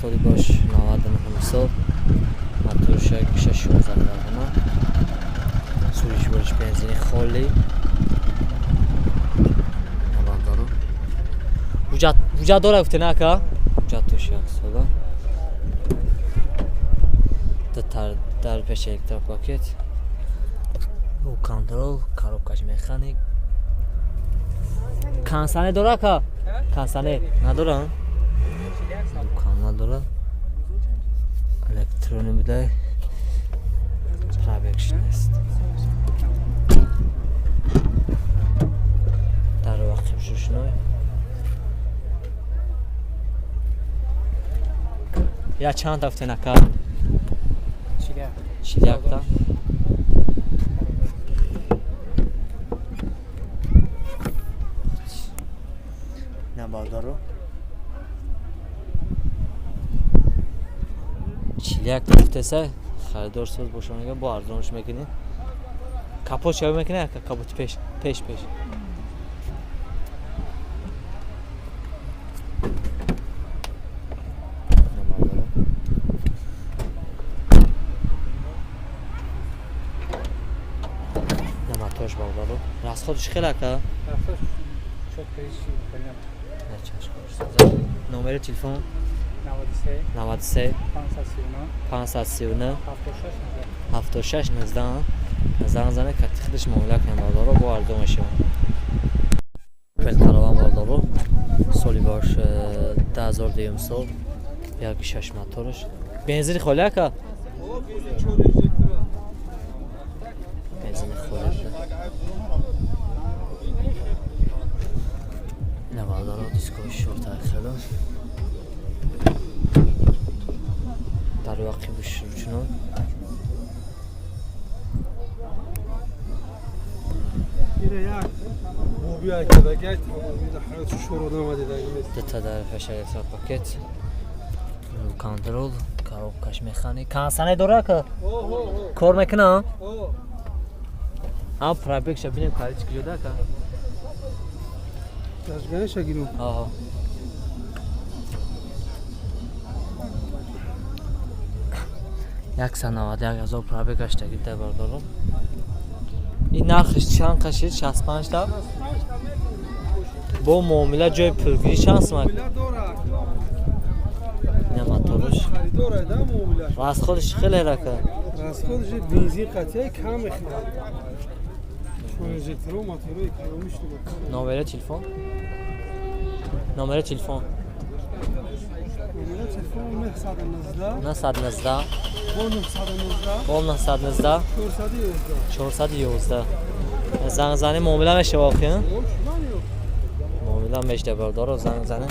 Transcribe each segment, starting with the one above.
соли бош 99 сол моторшак 616 кардана суриш бош бензини холли амалдаро ҳуҷҷат дора гуфтен ака ҳуҷҷатош як сола дар пеш электропакет бу контрол коробкаш механик кансане дора ака кансане надора نداره الکترونی بوده پرابکشن است در وقت شوشنای یا چند هفته نکرد چیلی هفته نبادارو یک گفته‌سه خریدار ساز باشونگه با ارزانش میکنین کاپوت چه میکنه کاپوت پیش نماتوش باودارو راست خودش خیلی که çok değişik benim. Ne çalışıyorsunuz? Numara telefon 93 531 76 19 катихлиш маъмулак намадоро бо арзонашо Opel Caravan бардоро соли бош 2002 сол 1.6 моторш бензини холӣ ака бензини холӣ намадоро дискои шорта хело در واقع بشه چون yine ya bu bir arkada gel tamam şu şuradan hadi da دتا در فشار پاکت کنترل коробкаш механик кансане дора ка кор мекуна ам пробег шабинем карички жода ка Yazgana şagirım. Aha. یک سنوات یک هزار پرابه گشتگی ده بردارم این نرخش چند کشید 65 تا با معامله جای پولگیری چند سمک این موتورش راست خودش خیلی رکه راست خودش بنزین قطعه کم میخوره پروژکتور موتور اکونومیش نمره تلفن نمره تلفن 919 411 زنگ زنی معامله میشه واقعا معامله میشه بردار زنگ زنی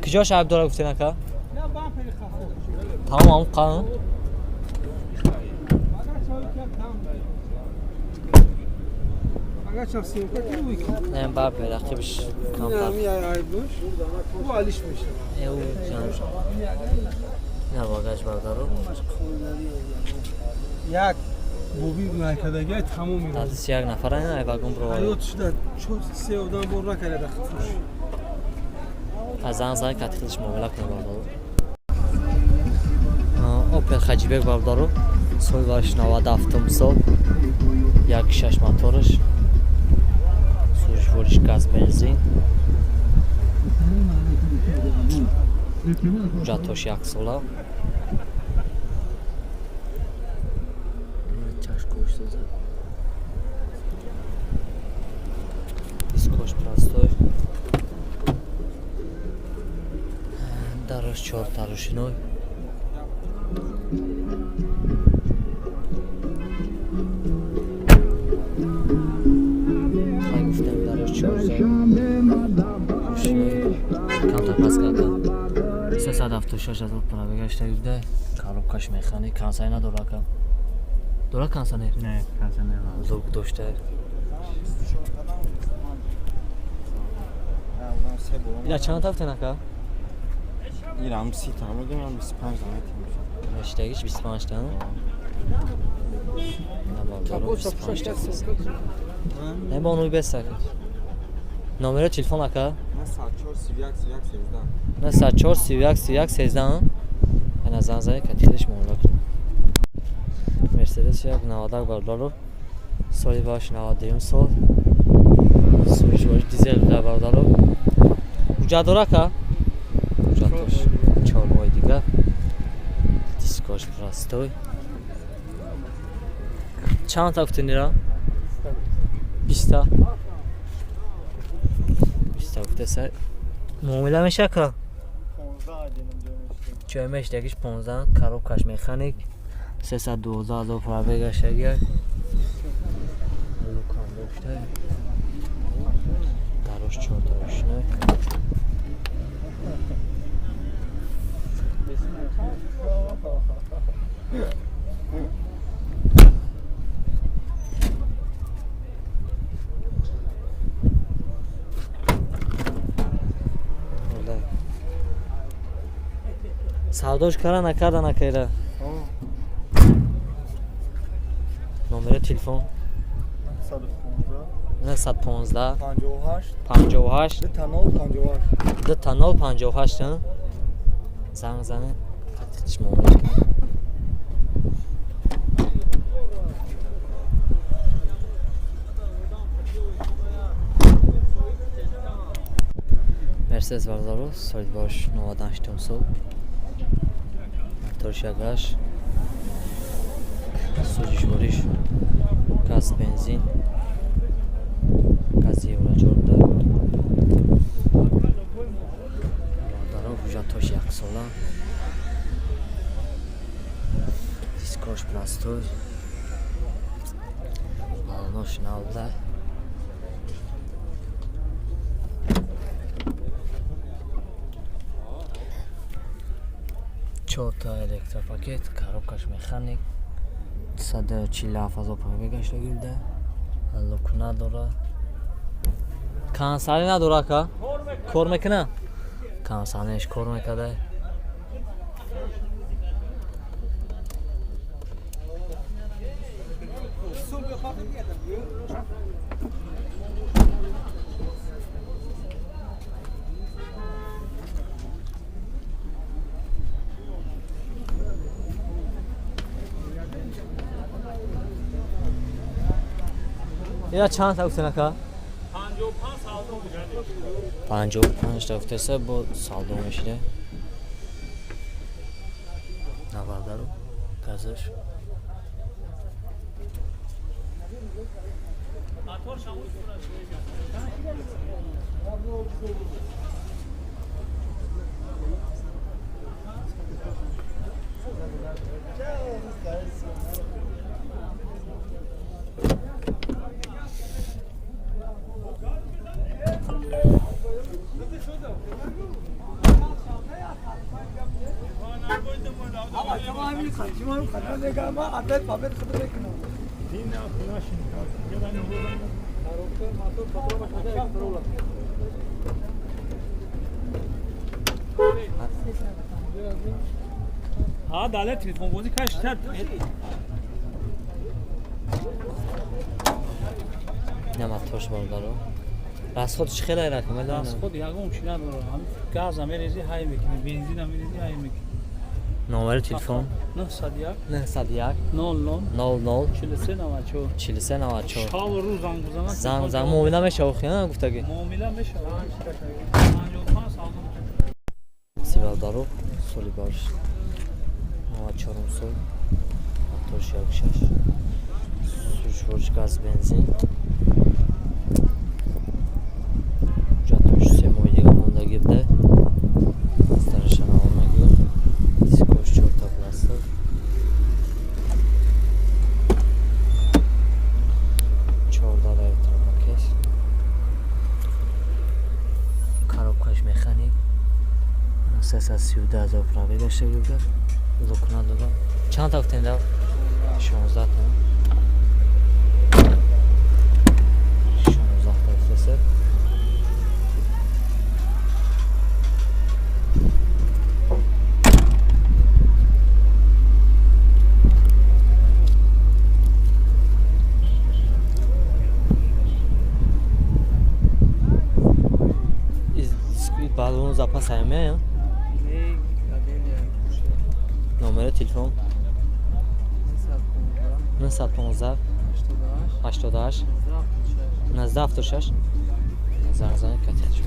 کجا شب داره گفتی نکه تمام قانون نه باب رقیبش کام bu alışmış. او جان نه باگاج بردارو یک bu bir merkezde tamam mı? از یک نفر نه واگن برو Hayot şurada çok sevdan borrak hele bakmış. از آن زن کاتیلش معامله کنه بردارو Opel Hacibek بردارو سوی باش 97 سال 1.6 موتورش سویش ورش گاز بنزین جاتوش یک سولا چشکوش سوزه دیسکوش پراستوی دراش 4 تاروشینوی خواهی گفتم دراش 4 کمتر پس کرده 376 هزار پرابه گشته بوده коробкаш механик کانسای نداره کم داره کانسای نه کانسای نه زوگ داشته اینا چند تا نکه این هم 30 تا میگم 25 تا میشه مشتاقش 25 تا نه با اونوی بسته نمره تلفن اکا نه 74 31 31 13 Kana zanzare katilish mo'lak. Mercedes yak navadak bardaro. Soли baş navadiyum sol. Switch baş dizel da bardaro. Uca doraka. Uca tosh. Chormoy diga. Diskosh prostoy. Chand ta guftinira? 20 ta. 20 ta guftesa. Muomila mesha ka? 15 دیدم جایمش دیگهش 15 коробкаш механик 312,000 пробега шагар лукан дошта дарош 4 та рушнак سوداش کردن نکردن نکرده نمره تلفن 115 نه 115 58 58 تنال 58 ده تنال 58 زنگ زنه قطعش معاملش کنه مرسدس بردارو ساید باش 98 سال Torşagaş, sujishvorish, gaz benzin, gaz Euro-4'da. Daro buja tosh yaksola. Diskosh plastoy. Alnosh navda. Чорта електропакет, коробкаш механик 147,000 пробега шагирда лук надора кансали надора ка кор мекуна кансалеш кор мекада یا چند تا گفتن که 55 تا گفته با سالدو میشه نوردارو گازش ها داله تلفن بازی کاش تر نماتوش باردارو расходش خیلی رقمه داره расход ягон чи надора газ ам мерези ҳай мекунӣ бензин ам мерези ҳай мекунӣ номери телефон 901 901 00 00 4394 4394 шаб рӯз занг бизанад زنگ معامله میشه آخه گفتگی муомила мешавад 55 савдо سیوالدارو سولی باش 94 سال موتور شش سوشورج گاز بنزین جاتوش سموی دیگه مونده گیبده استرشان آمه گیر دیسکوش 4 تا پلاستر چهاردار الکتروپاکت коробкаш механик 313,000 пробега шагирда лукна дора чанд та гуфтен да 16 та 16 та гуфтеса баллон запас аймея نمره تلفن 915 88 19 76 نظر زنگ کتیش